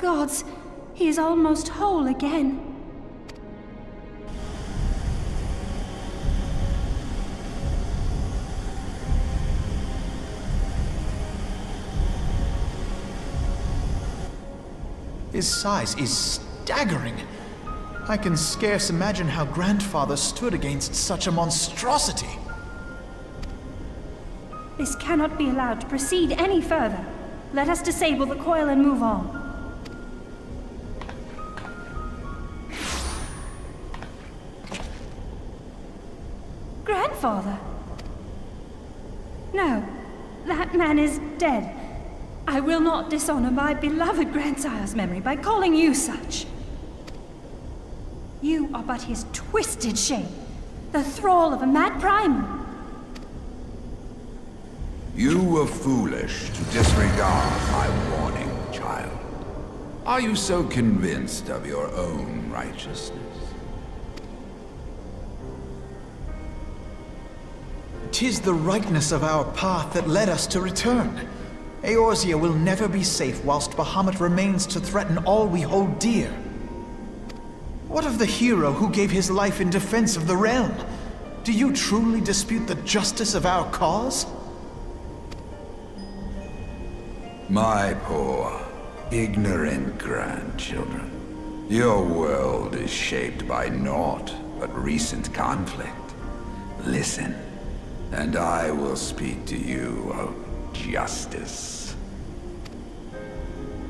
gods, he is almost whole again. His size is staggering. I can scarce imagine how Grandfather stood against such a monstrosity. This cannot be allowed to proceed any further. Let us disable the coil and move on. Grandfather? No, that man is dead. I will not dishonor my beloved grandsire's memory by calling you such. You are but his twisted shape, the thrall of a mad primal. You were foolish to disregard my warning, child. Are you so convinced of your own righteousness? 'Tis the rightness of our path that led us to return. Eorzea will never be safe whilst Bahamut remains to threaten all we hold dear. What of the hero who gave his life in defense of the realm? Do you truly dispute the justice of our cause? My poor, ignorant grandchildren. Your world is shaped by naught but recent conflict. Listen, and I will speak to you of justice.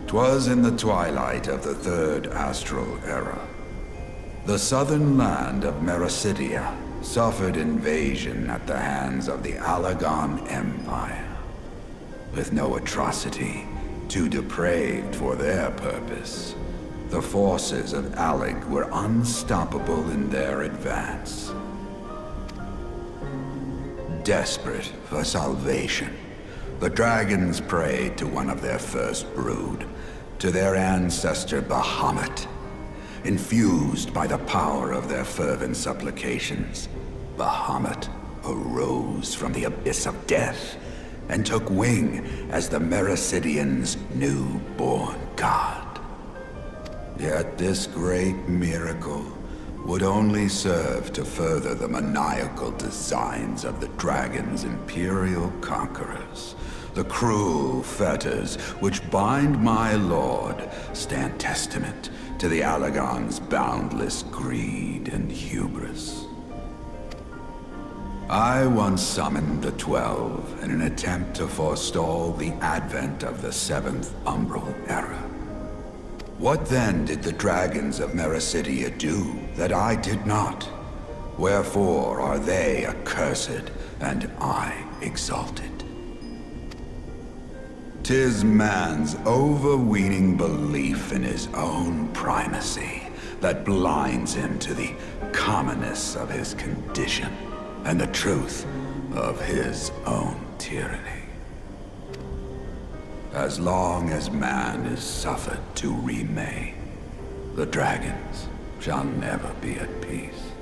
'Twas in the twilight of the Third Astral Era. The southern land of Mericidia suffered invasion at the hands of the Allagan Empire. With no atrocity too depraved for their purpose, the forces of Allig were unstoppable in their advance. Desperate for salvation, the dragons prayed to one of their first brood, to their ancestor Bahamut. Infused by the power of their fervent supplications, Bahamut arose from the abyss of death and took wing as the Mericidians' newborn god. Yet this great miracle would only serve to further the maniacal designs of the dragon's imperial conquerors. The cruel fetters which bind my lord stand testament to the Allagan's boundless greed and hubris. I once summoned the 12 in an attempt to forestall the advent of the 7th Umbral Era. What then did the dragons of Mericidia do that I did not? Wherefore are they accursed and I exalted? 'Tis man's overweening belief in his own primacy that blinds him to the commonness of his condition and the truth of his own tyranny. As long as man is suffered to remain, the dragons shall never be at peace.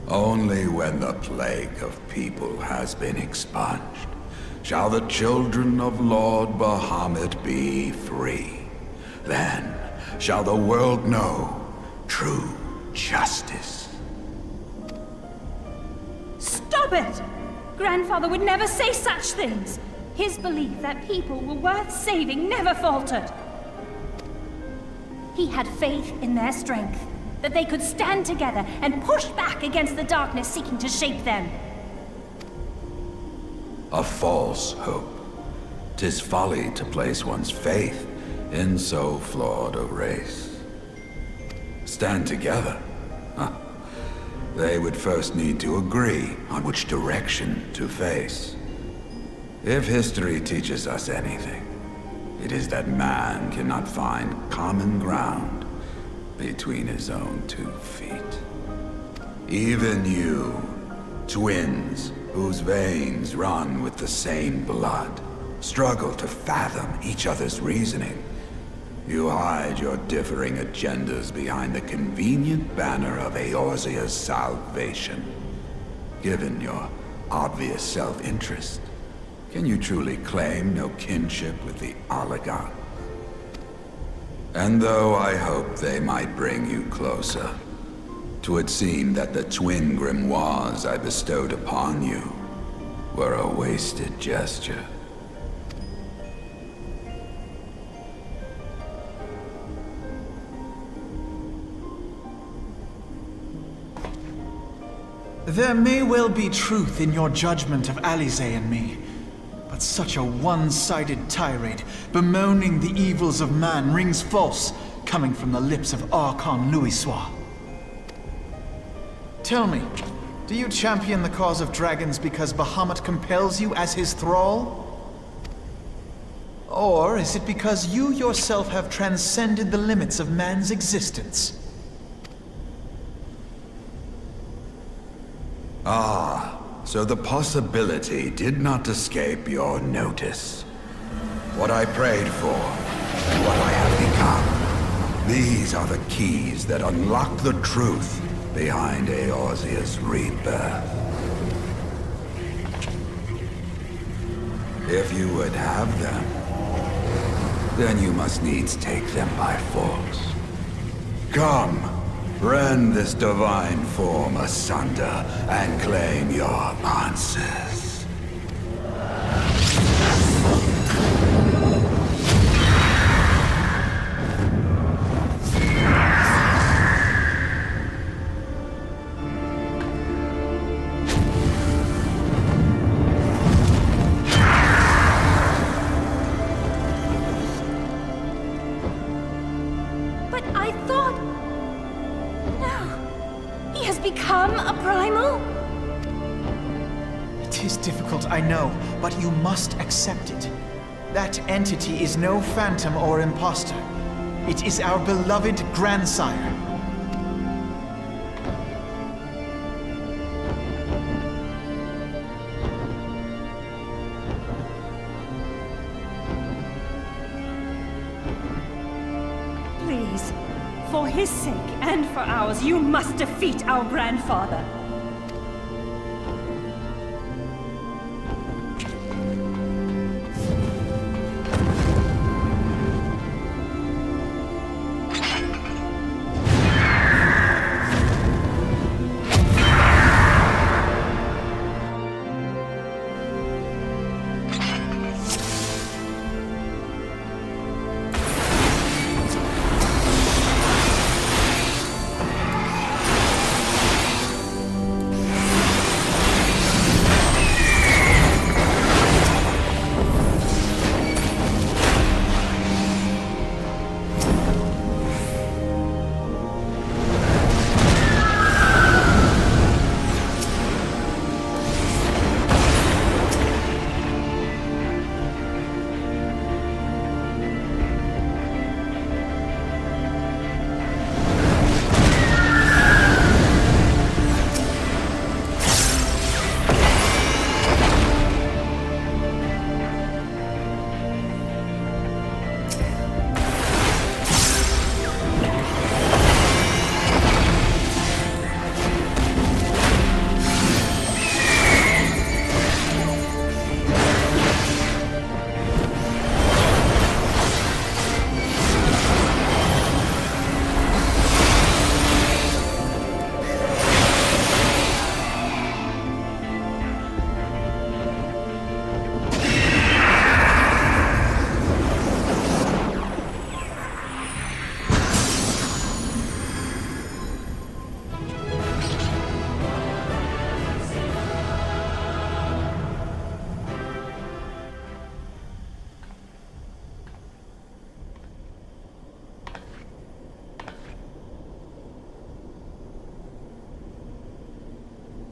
Only when the plague of people has been expunged shall the children of Lord Bahamut be free. Then shall the world know true justice. Stop it! Grandfather would never say such things. His belief that people were worth saving never faltered. He had faith in their strength, that they could stand together and push back against the darkness seeking to shape them. A false hope. 'Tis folly to place one's faith in so flawed a race. Stand together? Huh. They would first need to agree on which direction to face. If history teaches us anything, it is that man cannot find common ground between his own 2 feet. Even you, twins whose veins run with the same blood, struggle to fathom each other's reasoning. You hide your differing agendas behind the convenient banner of Eorzea's salvation. Given your obvious self-interest, can you truly claim no kinship with the Allagan? And though I hoped they might bring you closer, 'twould seem that the twin grimoires I bestowed upon you were a wasted gesture. There may well be truth in your judgment of Alize and me, but such a one-sided tirade bemoaning the evils of man rings false coming from the lips of Archon Louisoix. Tell me, do you champion the cause of dragons because Bahamut compels you as his thrall? Or is it because you yourself have transcended the limits of man's existence? Ah, so the possibility did not escape your notice. What I prayed for, and what I have become. These are the keys that unlock the truth behind Eorzea's rebirth. If you would have them, then you must needs take them by force. Come, rend this divine form asunder and claim your answers. But I thought... No. He has become a primal? It is difficult, I know, but you must accept it. That entity is no phantom or imposter. It is our beloved grandsire. Please, for his sake and for ours, you must defeat our grandfather.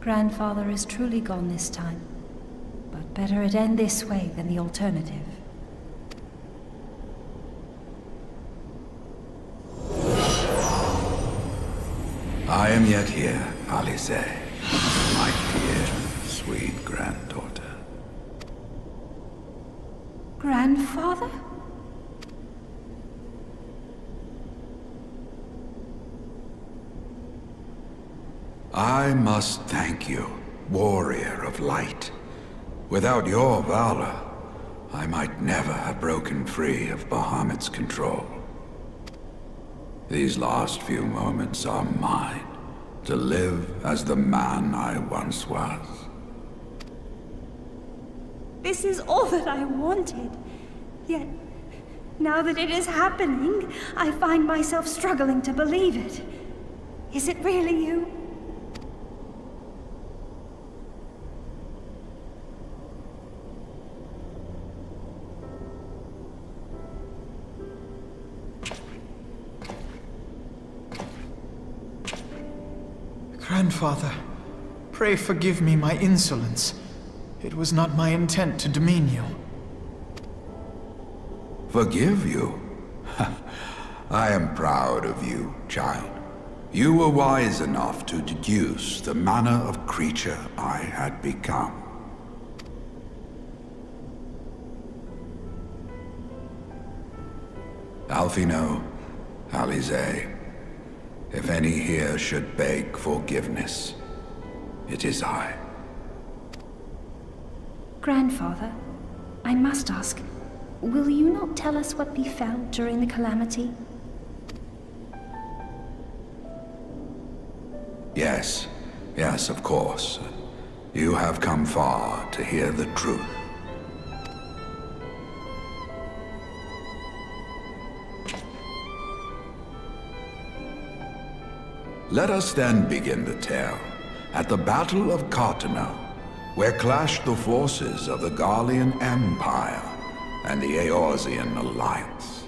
Grandfather is truly gone this time. But better it end this way than the alternative. I am yet here, Alize, my dear, sweet granddaughter. Grandfather? I must thank you, warrior of light. Without your valor, I might never have broken free of Bahamut's control. These last few moments are mine, to live as the man I once was. This is all that I wanted. Yet, now that it is happening, I find myself struggling to believe it. Is it really you? Grandfather, pray forgive me my insolence. It was not my intent to demean you. Forgive you? I am proud of you, child. You were wise enough to deduce the manner of creature I had become. Alfino, Alize, if any here should beg forgiveness, it is I. Grandfather, I must ask, will you not tell us what befell during the calamity? Yes, yes, of course. You have come far to hear the truth. Let us then begin the tale at the Battle of Cartano, where clashed the forces of the Garlean Empire and the Eorzean Alliance.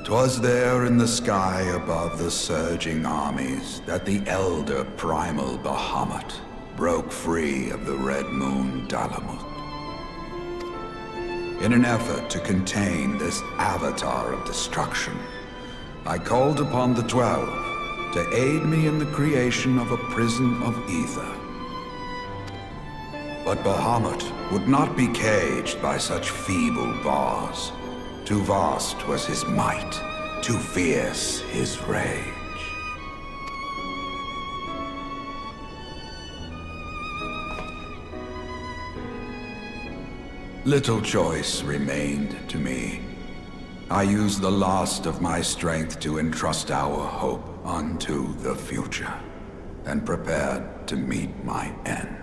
'Twas there in the sky above the surging armies that the elder primal Bahamut broke free of the Red Moon Bahamut. In an effort to contain this avatar of destruction, I called upon the 12 to aid me in the creation of a prison of ether. But Bahamut would not be caged by such feeble bars. Too vast was his might, too fierce his rage. Little choice remained to me. I used the last of my strength to entrust our hope unto the future, and prepared to meet my end.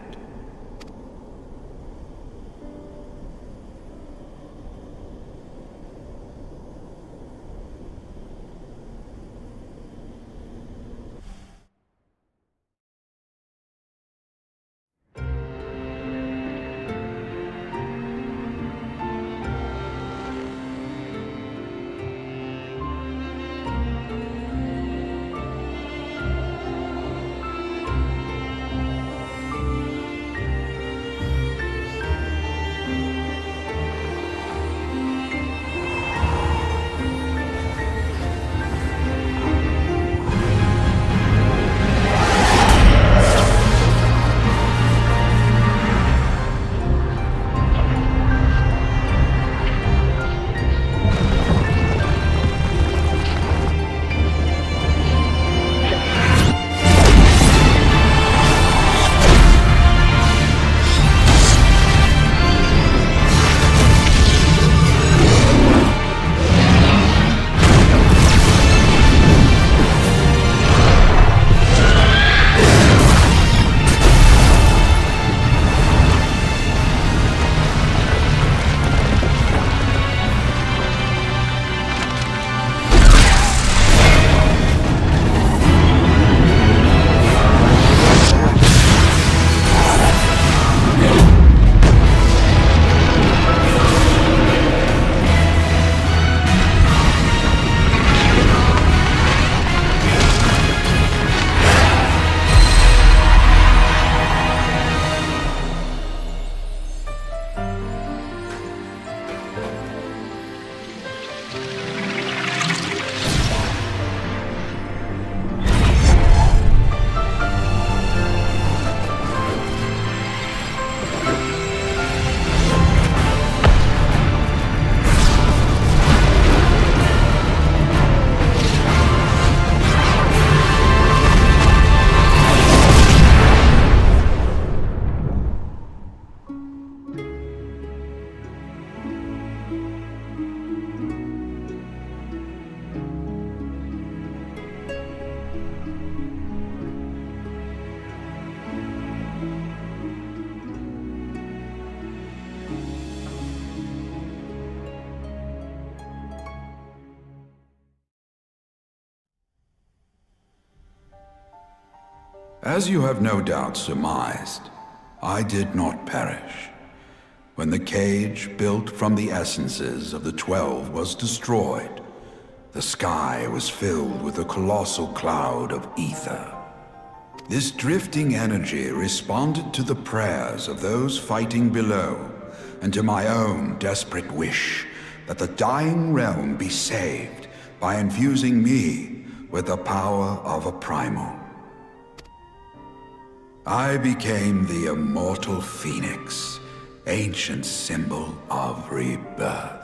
As you have no doubt surmised, I did not perish. When the cage built from the essences of the 12 was destroyed, the sky was filled with a colossal cloud of ether. This drifting energy responded to the prayers of those fighting below, and to my own desperate wish that the dying realm be saved by infusing me with the power of a primal. I became the immortal phoenix, ancient symbol of rebirth.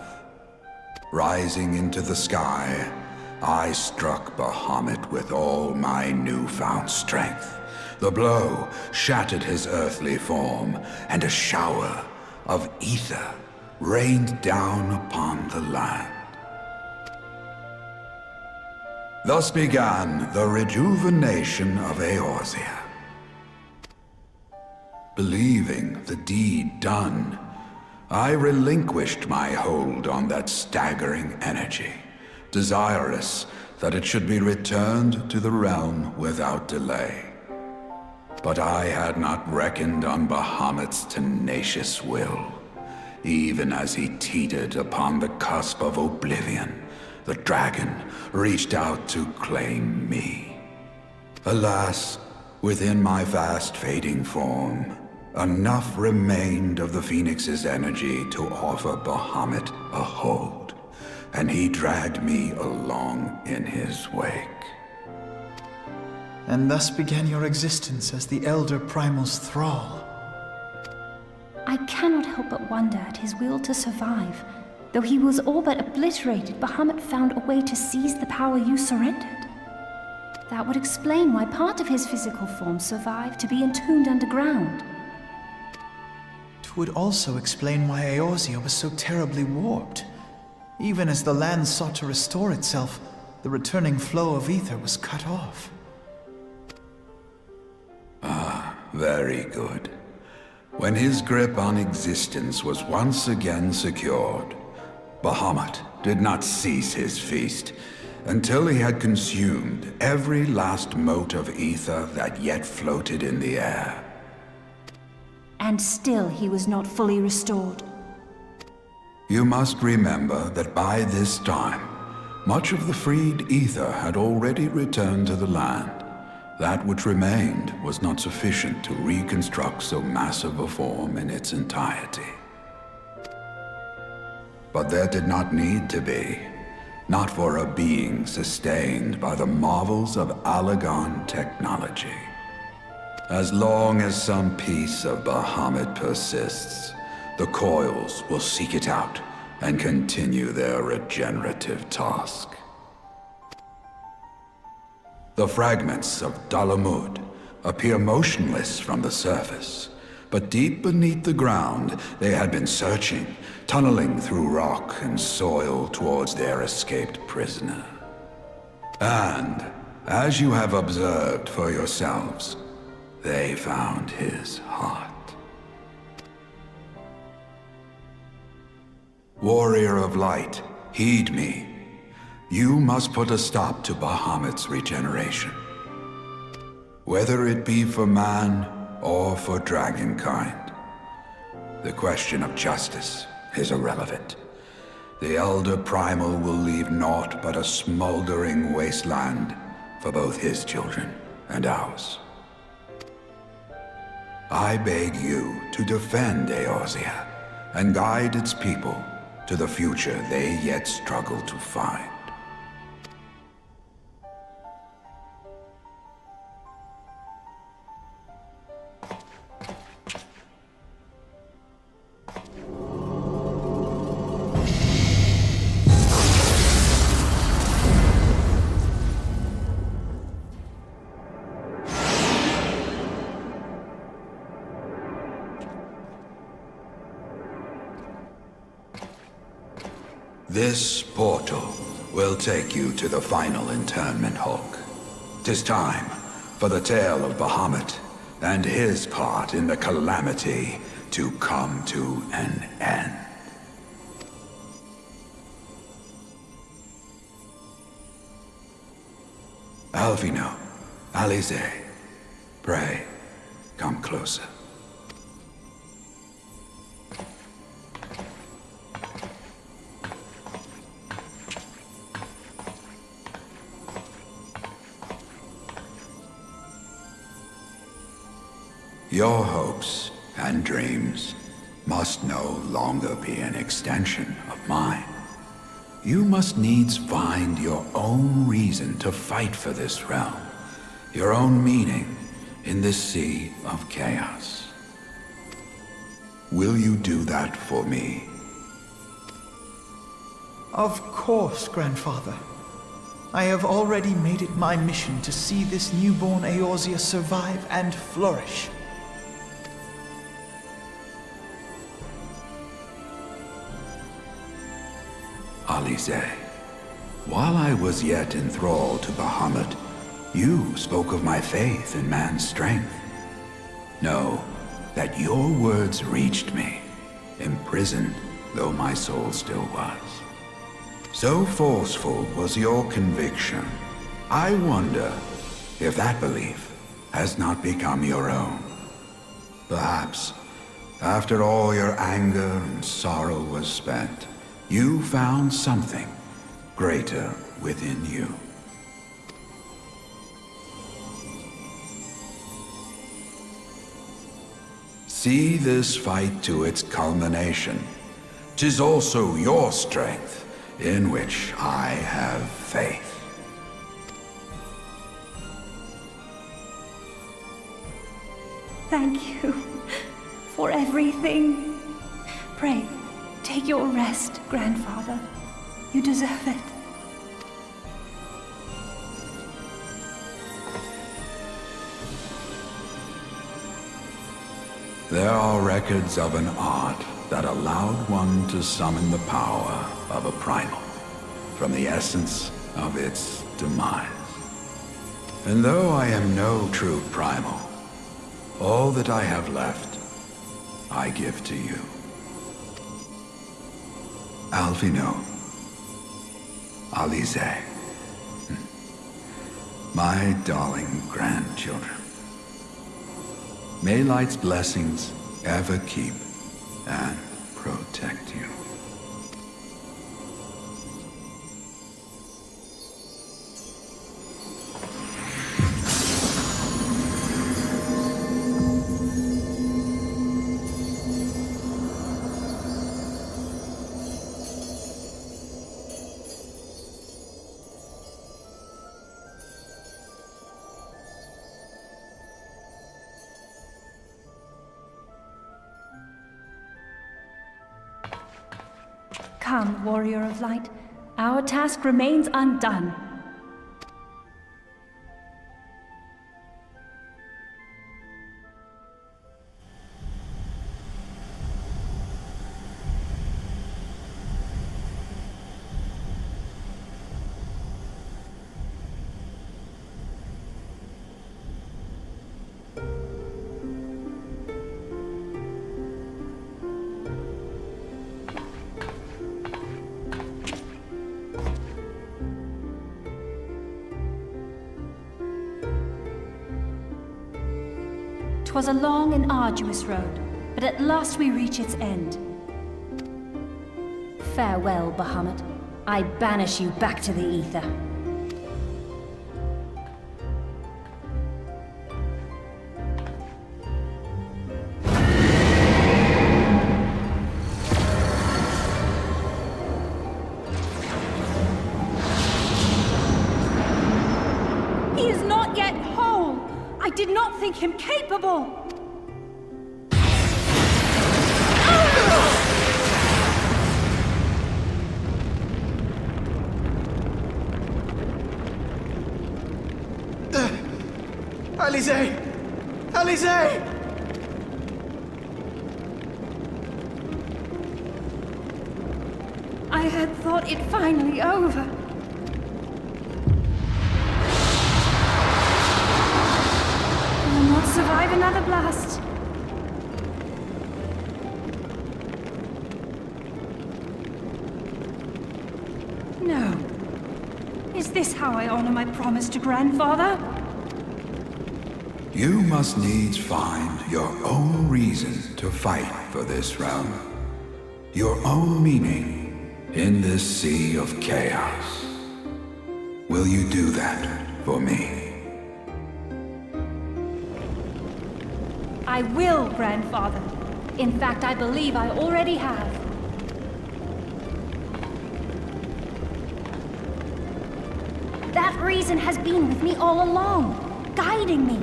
Rising into the sky, I struck Bahamut with all my newfound strength. The blow shattered his earthly form, and a shower of ether rained down upon the land. Thus began the rejuvenation of Eorzea. Believing the deed done, I relinquished my hold on that staggering energy, desirous that it should be returned to the realm without delay. But I had not reckoned on Bahamut's tenacious will. Even as he teetered upon the cusp of oblivion, the dragon reached out to claim me. Alas, within my fast fading form, enough remained of the Phoenix's energy to offer Bahamut a hold, and he dragged me along in his wake. And thus began your existence as the Elder Primal's thrall. I cannot help but wonder at his will to survive. Though he was all but obliterated, Bahamut found a way to seize the power you surrendered. That would explain why part of his physical form survived to be entombed underground. It would also explain why Eorzea was so terribly warped. Even as the land sought to restore itself, the returning flow of ether was cut off. Very good. When his grip on existence was once again secured, Bahamut did not cease his feast until he had consumed every last mote of ether that yet floated in the air. And still he was not fully restored. You must remember that by this time, much of the freed ether had already returned to the land. That which remained was not sufficient to reconstruct so massive a form in its entirety. But there did not need to be, not for a being sustained by the marvels of Allagan technology. As long as some piece of Bahamut persists, the Coils will seek it out and continue their regenerative task. The fragments of Bahamut appear motionless from the surface, but deep beneath the ground they had been searching, tunneling through rock and soil towards their escaped prisoner. And, as you have observed for yourselves, they found his heart. Warrior of Light, heed me. You must put a stop to Bahamut's regeneration. Whether it be for man or for dragonkind. The question of justice is irrelevant. The Elder Primal will leave naught but a smoldering wasteland for both his children and ours. I beg you to defend Eorzea and guide its people to the future they yet struggle to find. This portal will take you to the final internment hulk. 'Tis time for the tale of Bahamut and his part in the calamity to come to an end. Alvino, Alize, Pray, come closer. Your hopes and dreams must no longer be an extension of mine. You must needs find your own reason to fight for this realm, your own meaning in this sea of chaos. Will you do that for me? Of course, Grandfather. I have already made it my mission to see this newborn Eorzea survive and flourish. Alize, while I was yet enthralled to Bahamut, you spoke of my faith in man's strength. Know that your words reached me, imprisoned though my soul still was. So forceful was your conviction, I wonder if that belief has not become your own. Perhaps, after all your anger and sorrow was spent, you found something greater within you. See this fight to its culmination. 'Tis also your strength in which I have faith. Thank you for everything. Pray, take your rest, Grandfather. You deserve it. There are records of an art that allowed one to summon the power of a primal from the essence of its demise. And though I am no true primal, all that I have left, I give to you. Alvino, Alize, my darling grandchildren. May light's blessings ever keep and protect you. Come, Warrior of Light. Our task remains undone. "'Twas a long and arduous road, but at last we reach its end. Farewell, Bahamut. I banish you back to the ether." He is not yet whole! I did not think him capable! Alize! Alize! I had thought it finally over. I will not survive another blast. No. Is this how I honor my promise to Grandfather? You must needs find your own reason to fight for this realm. Your own meaning in this sea of chaos. Will you do that for me? I will, Grandfather. In fact, I believe I already have. That reason has been with me all along, guiding me.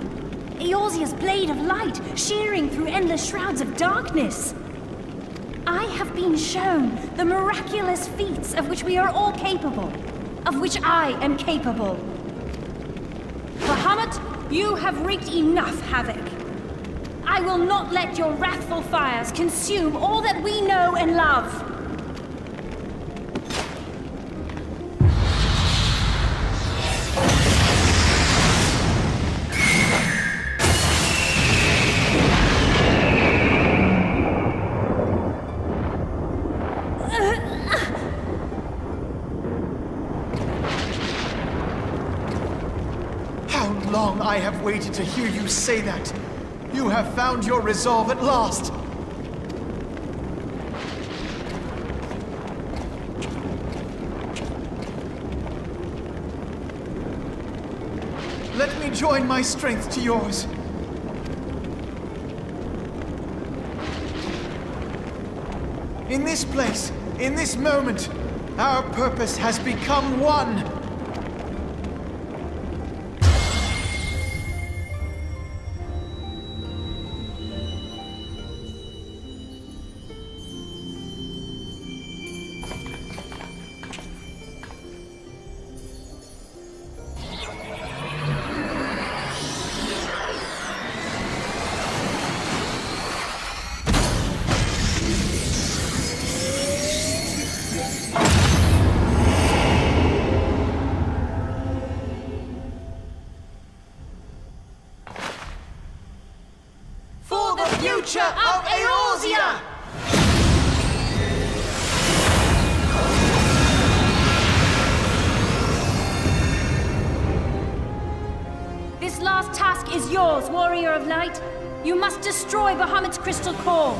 Eorzea's blade of light, shearing through endless shrouds of darkness. I have been shown the miraculous feats of which we are all capable, of which I am capable. Bahamut, you have wreaked enough havoc. I will not let your wrathful fires consume all that we know and love. I have waited to hear you say that. You have found your resolve at last. Let me join my strength to yours. In this place, in this moment, our purpose has become one. Future of Eorzea! This last task is yours, Warrior of Light. You must destroy Bahamut's crystal core.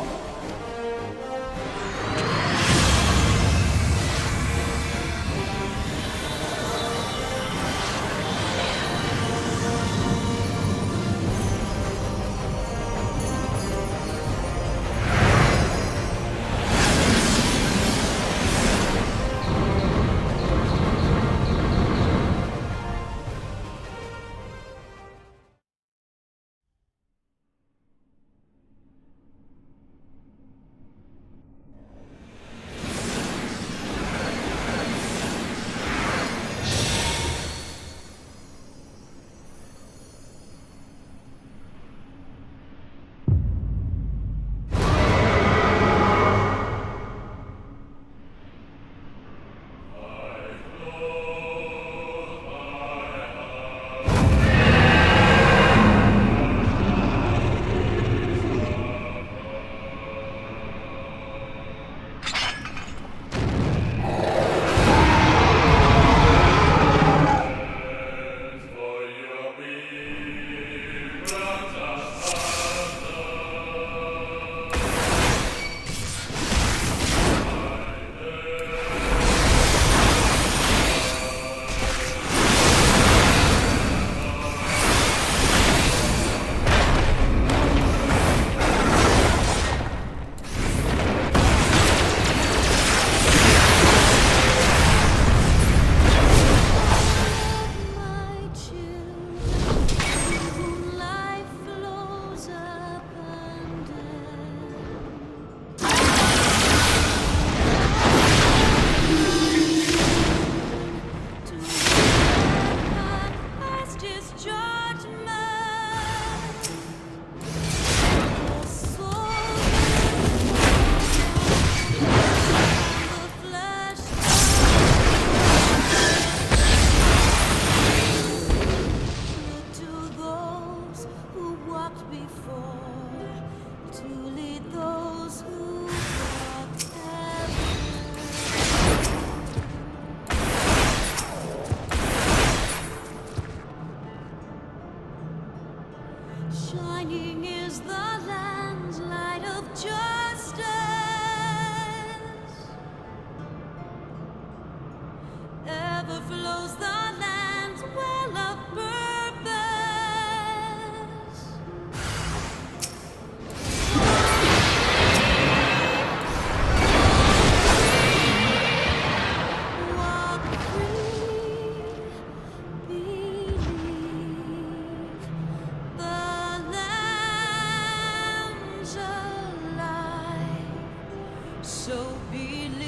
So believe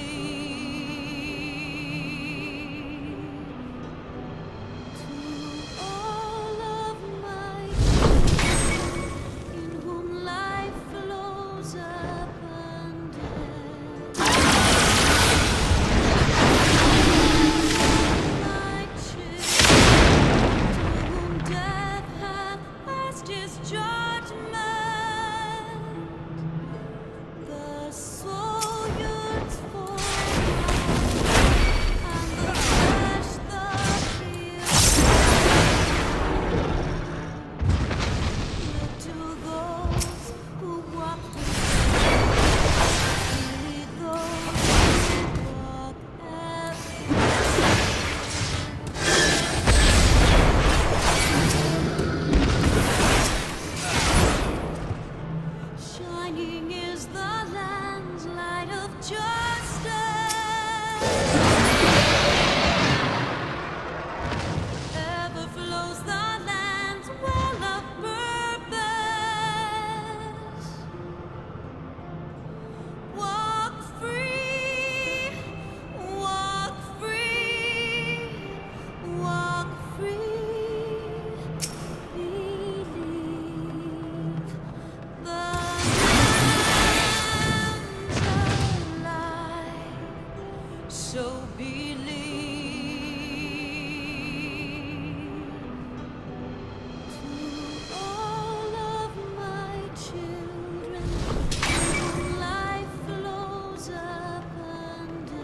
to all of my in whom life flows abundant. My children, to whom death hath passed his judgment. The soul yearns for life, and the flesh the field. Look to those who walk only those who walk shining is the land's light of justice. Ever flows the land's well of purpose. Walk free, walk free, walk free. Believe the lamb's alive. So believe to all of my children, whom life flows abundant.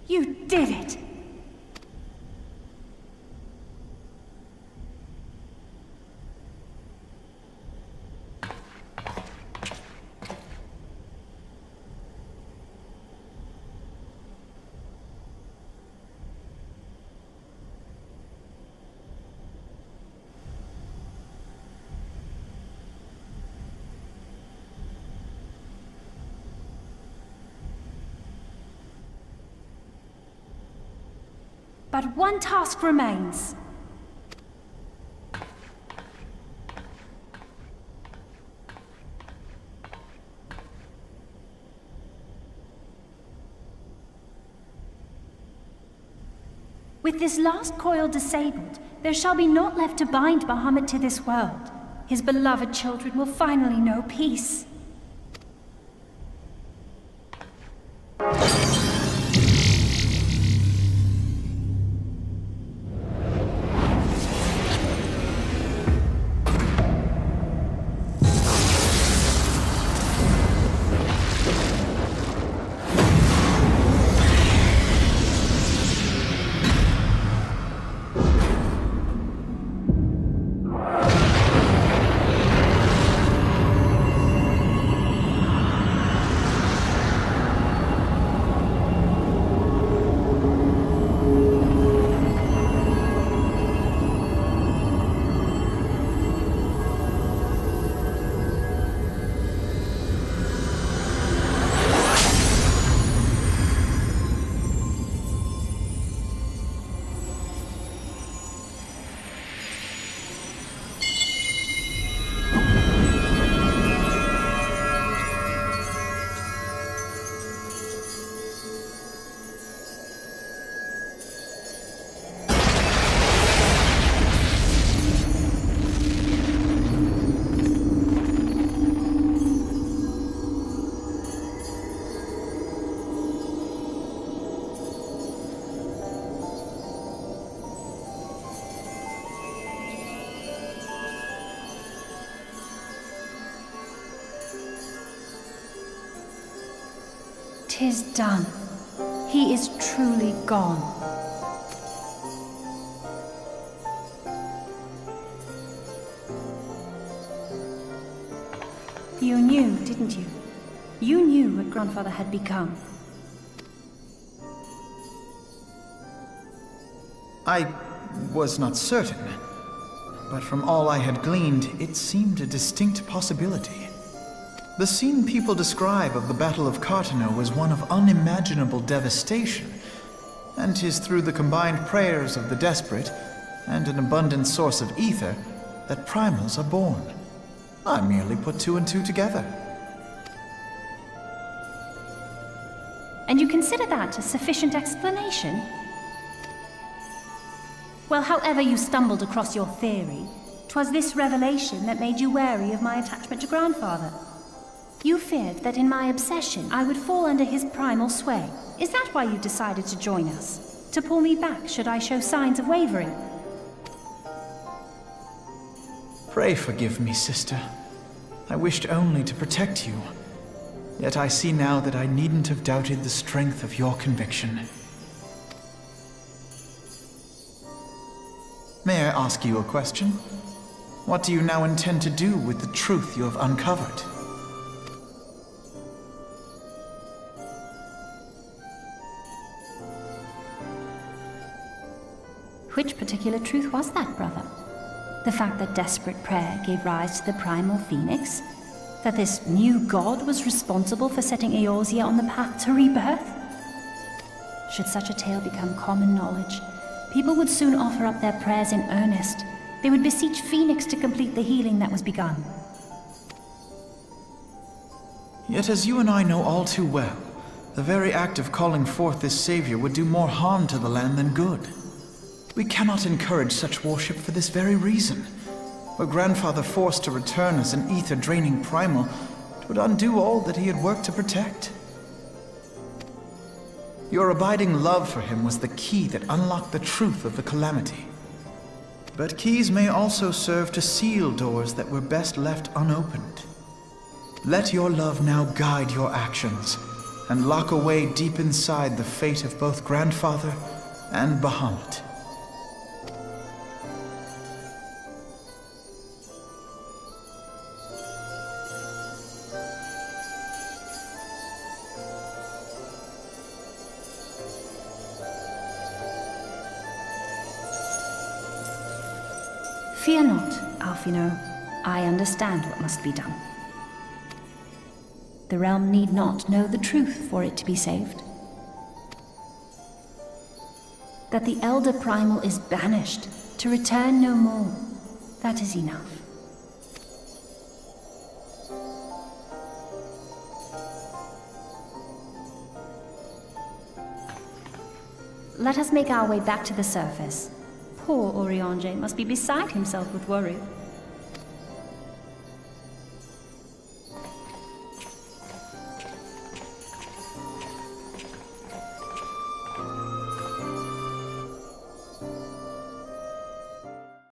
You did it! But one task remains. With this last coil disabled, there shall be naught left to bind Bahamut to this world. His beloved children will finally know peace. "'Tis done. He is truly gone." You knew, didn't you? You knew what Grandfather had become. I was not certain, but from all I had gleaned, it seemed a distinct possibility. The scene people describe of the Battle of Cartano was one of unimaginable devastation, and 'tis through the combined prayers of the desperate and an abundant source of ether that primals are born. I merely put two and two together. And you consider that a sufficient explanation? Well, however you stumbled across your theory, 'twas this revelation that made you wary of my attachment to Grandfather. You feared that in my obsession I would fall under his primal sway. Is that why you decided to join us? To pull me back should I show signs of wavering? Pray forgive me, sister. I wished only to protect you. Yet I see now that I needn't have doubted the strength of your conviction. May I ask you a question? What do you now intend to do with the truth you have uncovered? Which particular truth was that, brother? The fact that desperate prayer gave rise to the primal phoenix? That this new god was responsible for setting Eorzea on the path to rebirth? Should such a tale become common knowledge, people would soon offer up their prayers in earnest. They would beseech Phoenix to complete the healing that was begun. Yet as you and I know all too well, the very act of calling forth this savior would do more harm to the land than good. We cannot encourage such worship for this very reason. Were Grandfather forced to return as an ether-draining primal, it would undo all that he had worked to protect. Your abiding love for him was the key that unlocked the truth of the calamity. But keys may also serve to seal doors that were best left unopened. Let your love now guide your actions, and lock away deep inside the fate of both Grandfather and Bahamut. Fear not, Alphino. I understand what must be done. The realm need not know the truth for it to be saved. That the Elder Primal is banished, to return no more. That is enough. let us make our way back to the surface. Poor Oriange must be beside himself with worry.